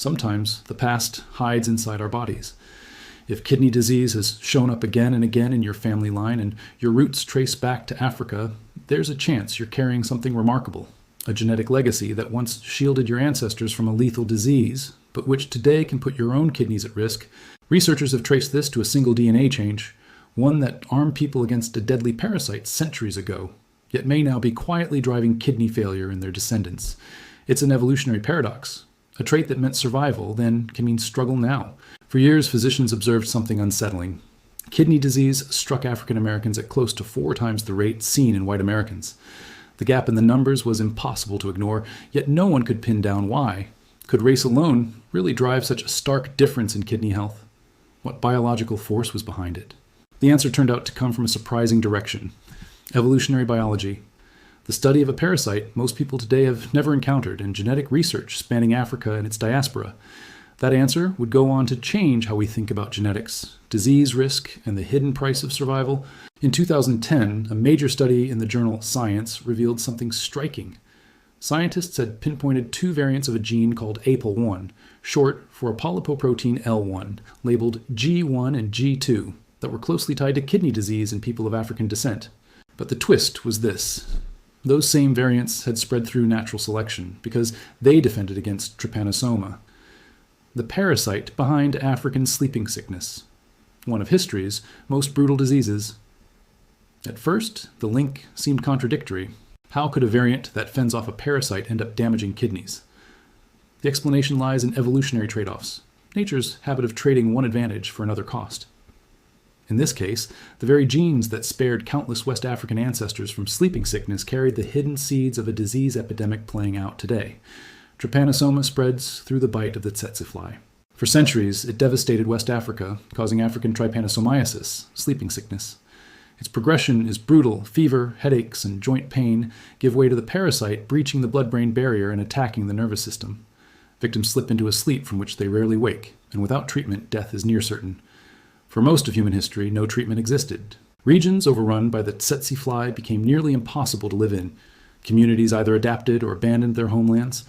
Sometimes the past hides inside our bodies. If kidney disease has shown up again and again in your family line and your roots trace back to Africa, there's a chance you're carrying something remarkable, a genetic legacy that once shielded your ancestors from a lethal disease, but which today can put your own kidneys at risk. Researchers have traced this to a single DNA change, one that armed people against a deadly parasite centuries ago, yet may now be quietly driving kidney failure in their descendants. It's an evolutionary paradox. A trait that meant survival then can mean struggle now. For years, physicians observed something unsettling. Kidney disease struck African Americans at close to 4 times the rate seen in white Americans. The gap in the numbers was impossible to ignore, yet no one could pin down why. Could race alone really drive such a stark difference in kidney health? What biological force was behind it? The answer turned out to come from a surprising direction: evolutionary biology. The study of a parasite most people today have never encountered, and genetic research spanning Africa and its diaspora. That answer would go on to change how we think about genetics, disease risk, and the hidden price of survival. In 2010, a major study in the journal Science revealed something striking. Scientists had pinpointed 2 variants of a gene called APOL1, short for apolipoprotein L1, labeled G1 and G2, that were closely tied to kidney disease in people of African descent. But the twist was this: those same variants had spread through natural selection because they defended against Trypanosoma, the parasite behind African sleeping sickness, one of history's most brutal diseases. At first, the link seemed contradictory. How could a variant that fends off a parasite end up damaging kidneys? The explanation lies in evolutionary trade-offs, nature's habit of trading one advantage for another cost. In this case, the very genes that spared countless West African ancestors from sleeping sickness carried the hidden seeds of a disease epidemic playing out today. Trypanosoma spreads through the bite of the tsetse fly. For centuries, it devastated West Africa, causing African trypanosomiasis, sleeping sickness. Its progression is brutal. Fever, headaches, and joint pain give way to the parasite breaching the blood-brain barrier and attacking the nervous system. Victims slip into a sleep from which they rarely wake, and without treatment, death is near certain. For most of human history, no treatment existed. Regions overrun by the tsetse fly became nearly impossible to live in. Communities either adapted or abandoned their homelands.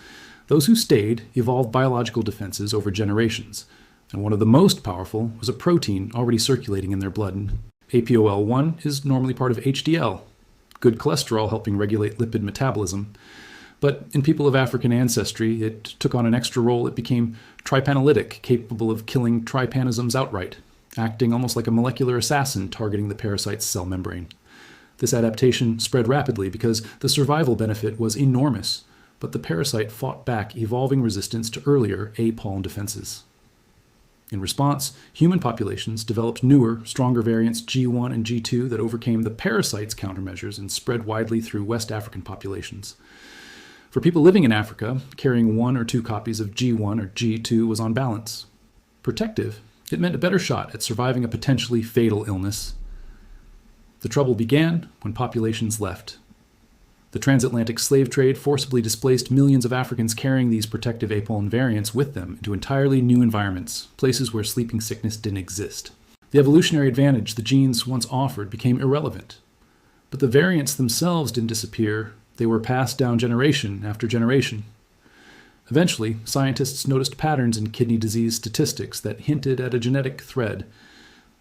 Those who stayed evolved biological defenses over generations, and one of the most powerful was a protein already circulating in their blood. APOL1 is normally part of HDL, good cholesterol helping regulate lipid metabolism. But in people of African ancestry, it took on an extra role. It became trypanolytic, capable of killing trypanosomes outright, acting almost like a molecular assassin targeting the parasite's cell membrane. This adaptation spread rapidly because the survival benefit was enormous, but the parasite fought back, evolving resistance to earlier APOL defenses. In response, human populations developed newer, stronger variants G1 and G2 that overcame the parasite's countermeasures and spread widely through West African populations. For people living in Africa, carrying 1 or 2 copies of G1 or G2 was on balance. Protective, it meant a better shot at surviving a potentially fatal illness. The trouble began when populations left. The transatlantic slave trade forcibly displaced millions of Africans carrying these protective APOL variants with them into entirely new environments, places where sleeping sickness didn't exist. The evolutionary advantage the genes once offered became irrelevant. But the variants themselves didn't disappear. They were passed down generation after generation. Eventually, scientists noticed patterns in kidney disease statistics that hinted at a genetic thread.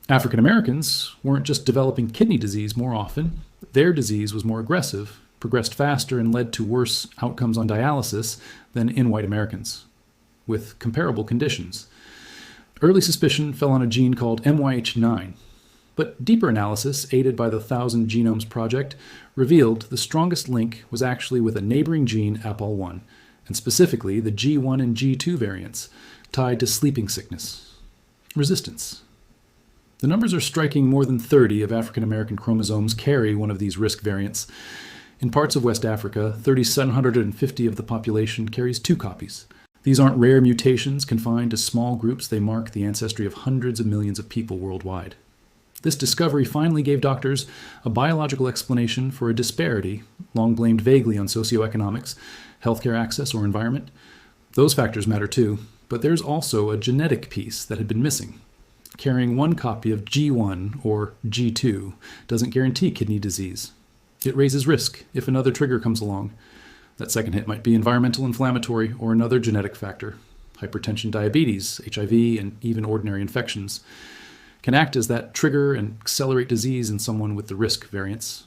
African Americans weren't just developing kidney disease more often. Their disease was more aggressive, progressed faster, and led to worse outcomes on dialysis than in white Americans, with comparable conditions. Early suspicion fell on a gene called MYH9, but deeper analysis, aided by the 1,000 Genomes Project, revealed the strongest link was actually with a neighboring gene, APOL1, and specifically the G1 and G2 variants, tied to sleeping sickness. Resistance. The numbers are striking. More than 30 of African American chromosomes carry one of these risk variants. In parts of West Africa, 3,750 of the population carries 2 copies. These aren't rare mutations confined to small groups. They mark the ancestry of hundreds of millions of people worldwide. This discovery finally gave doctors a biological explanation for a disparity, long blamed vaguely on socioeconomics, healthcare access, or environment. Those factors matter too, but there's also a genetic piece that had been missing. Carrying 1 copy of G1 or G2 doesn't guarantee kidney disease. It raises risk if another trigger comes along. That second hit might be environmental, inflammatory, or another genetic factor. hypertension, diabetes, HIV, and even ordinary infections, can act as that trigger and accelerate disease in someone with the risk variants.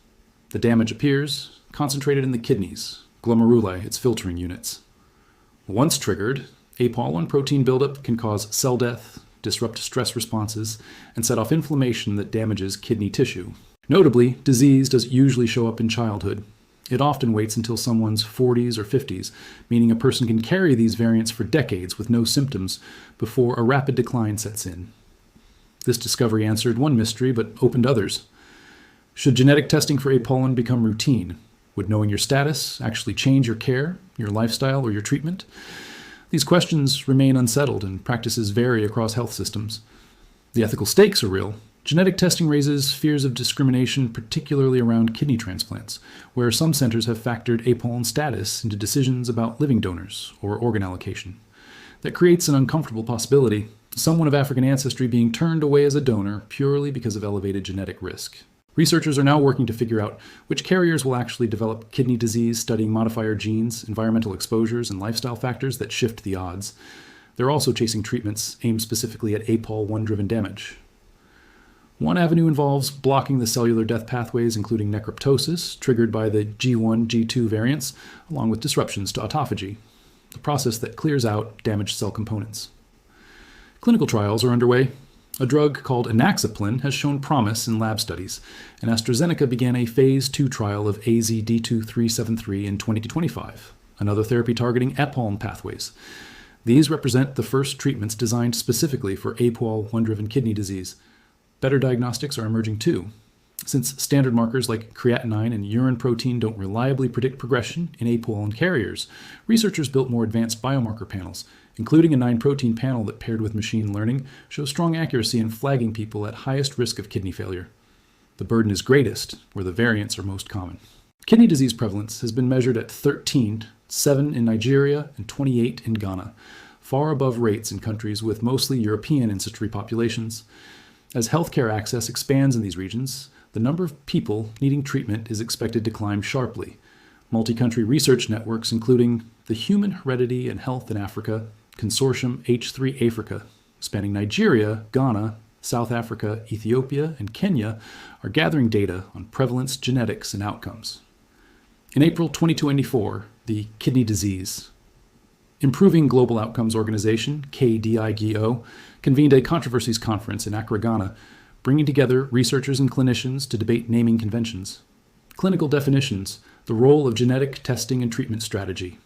The damage appears concentrated in the kidneys, glomeruli, its filtering units. Once triggered, APOL1 protein buildup can cause cell death, disrupt stress responses, and set off inflammation that damages kidney tissue. Notably, disease doesn't usually show up in childhood. It often waits until someone's 40s or 50s, meaning a person can carry these variants for decades with no symptoms before a rapid decline sets in. This discovery answered one mystery, but opened others. Should genetic testing for APOL1 become routine? Would knowing your status actually change your care, your lifestyle, or your treatment? These questions remain unsettled, and practices vary across health systems. The ethical stakes are real. Genetic testing raises fears of discrimination, particularly around kidney transplants, where some centers have factored APOL1 status into decisions about living donors or organ allocation. That creates an uncomfortable possibility, someone of African ancestry being turned away as a donor purely because of elevated genetic risk. Researchers are now working to figure out which carriers will actually develop kidney disease, studying modifier genes, environmental exposures, and lifestyle factors that shift the odds. They're also chasing treatments aimed specifically at APOL1-driven damage. One avenue involves blocking the cellular death pathways, including necroptosis, triggered by the G1, G2 variants, along with disruptions to autophagy, a process that clears out damaged cell components. Clinical trials are underway. A drug called inaxaplin has shown promise in lab studies, and AstraZeneca began a phase 2 trial of AZD2373 in 2025, another therapy targeting APOL1 pathways. These represent the first treatments designed specifically for APOL1-driven kidney disease. Better diagnostics are emerging too. Since standard markers like creatinine and urine protein don't reliably predict progression in APOL1 carriers, researchers built more advanced biomarker panels, including a 9-protein panel that, paired with machine learning, shows strong accuracy in flagging people at highest risk of kidney failure. The burden is greatest where the variants are most common. Kidney disease prevalence has been measured at 13, 7 in Nigeria, and 28 in Ghana, far above rates in countries with mostly European ancestry populations. As healthcare access expands in these regions, the number of people needing treatment is expected to climb sharply. Multi-country research networks, including the Human Heredity and Health in Africa Consortium H3 Africa, spanning Nigeria, Ghana, South Africa, Ethiopia, and Kenya, are gathering data on prevalence, genetics, and outcomes. In April 2024, the Kidney Disease Improving Global Outcomes Organization, KDIGO, convened a controversies conference in Accra, Ghana, bringing together researchers and clinicians to debate naming conventions, clinical definitions, the role of genetic testing and treatment strategy.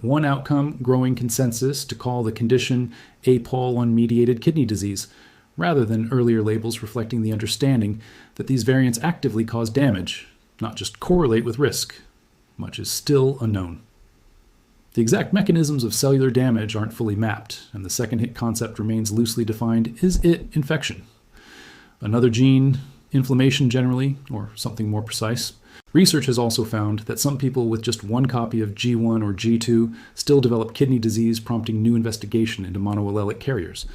One outcome, growing consensus to call the condition APOL1-mediated kidney disease, rather than earlier labels reflecting the understanding that these variants actively cause damage, not just correlate with risk. Much is still unknown. The exact mechanisms of cellular damage aren't fully mapped, and the second hit concept remains loosely defined. Is it infection? Another gene, inflammation generally, or something more precise? Research has also found that some people with just one copy of G1 or G2 still develop kidney disease, prompting new investigation into monoallelic carriers.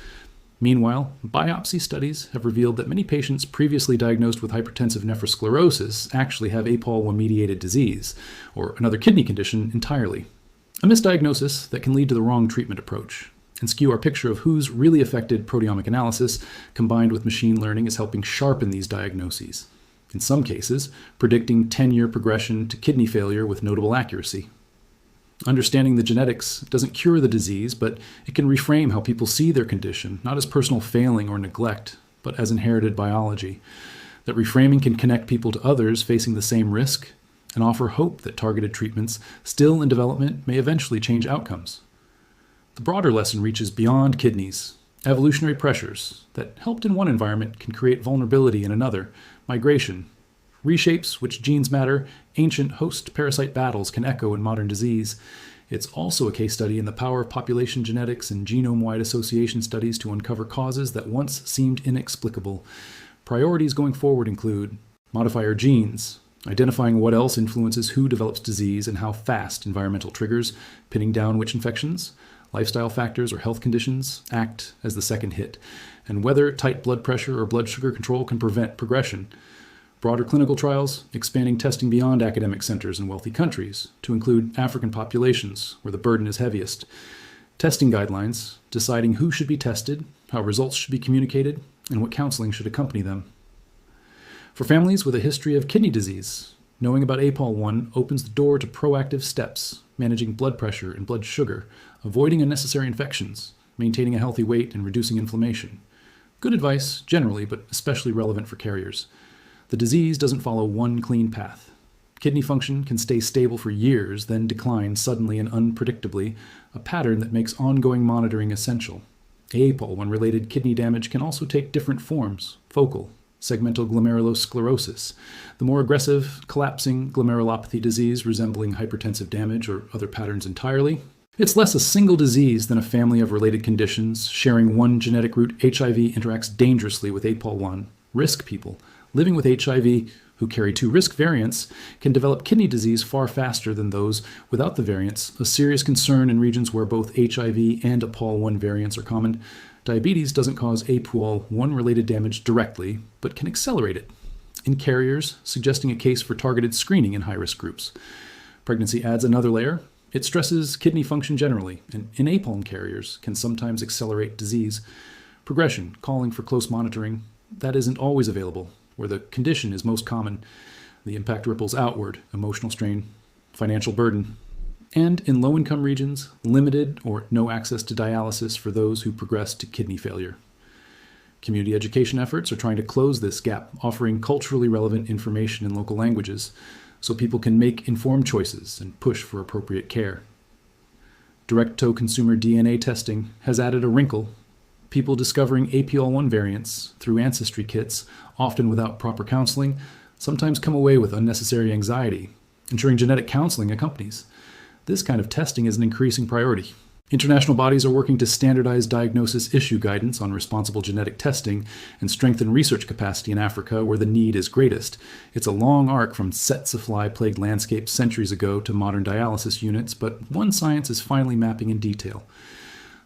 Meanwhile, biopsy studies have revealed that many patients previously diagnosed with hypertensive nephrosclerosis actually have APOL1-mediated disease, or another kidney condition entirely. A misdiagnosis that can lead to the wrong treatment approach and skew our picture of who's really affected. Proteomic analysis, combined with machine learning, is helping sharpen these diagnoses, in some cases, predicting 10-year progression to kidney failure with notable accuracy. Understanding the genetics doesn't cure the disease, but it can reframe how people see their condition, not as personal failing or neglect, but as inherited biology. That reframing can connect people to others facing the same risk and offer hope that targeted treatments, still in development, may eventually change outcomes. The broader lesson reaches beyond kidneys. Evolutionary pressures that helped in one environment can create vulnerability in another. Migration reshapes which genes matter. Ancient host-parasite battles can echo in modern disease. It's also a case study in the power of population genetics and genome-wide association studies to uncover causes that once seemed inexplicable. Priorities going forward include modifier genes, identifying what else influences who develops disease and how fast environmental triggers, pinning down which infections, lifestyle factors, or health conditions act as the second hit, and whether tight blood pressure or blood sugar control can prevent progression. Broader clinical trials, expanding testing beyond academic centers in wealthy countries to include African populations where the burden is heaviest. Testing guidelines, deciding who should be tested, how results should be communicated, and what counseling should accompany them. For families with a history of kidney disease, knowing about APOL1 opens the door to proactive steps, managing blood pressure and blood sugar, avoiding unnecessary infections, maintaining a healthy weight, and reducing inflammation. Good advice, generally, but especially relevant for carriers. The disease doesn't follow one clean path. Kidney function can stay stable for years, then decline suddenly and unpredictably, a pattern that makes ongoing monitoring essential. APOL1-related kidney damage can also take different forms: focal, segmental glomerulosclerosis, the more aggressive, collapsing glomerulopathy disease resembling hypertensive damage or other patterns entirely. It's less a single disease than a family of related conditions. Sharing one genetic root, HIV interacts dangerously with APOL1. Risk people living with HIV who carry 2 risk variants can develop kidney disease far faster than those without the variants, a serious concern in regions where both HIV and APOL1 variants are common. Diabetes doesn't cause APOL1-related damage directly, but can accelerate it. In carriers, suggesting a case for targeted screening in high-risk groups. Pregnancy adds another layer. It stresses kidney function generally, and in APOL carriers can sometimes accelerate disease progression, calling for close monitoring. That isn't always available. Where the condition is most common, the impact ripples outward: emotional strain, financial burden. And in low-income regions, limited or no access to dialysis for those who progress to kidney failure. Community education efforts are trying to close this gap, offering culturally relevant information in local languages so people can make informed choices and push for appropriate care. Direct-to-consumer DNA testing has added a wrinkle. People discovering APOL1 variants through ancestry kits, often without proper counseling, sometimes come away with unnecessary anxiety. Ensuring genetic counseling accompanies. This kind of testing is an increasing priority. International bodies are working to standardize diagnosis issue guidance on responsible genetic testing and strengthen research capacity in Africa where the need is greatest. It's a long arc from tsetse fly-plagued landscapes centuries ago to modern dialysis units, but one science is finally mapping in detail.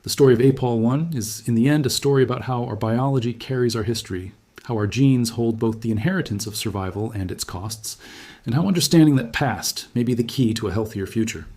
The story of APOL1 is, in the end, a story about how our biology carries our history, how our genes hold both the inheritance of survival and its costs, and how understanding that past may be the key to a healthier future.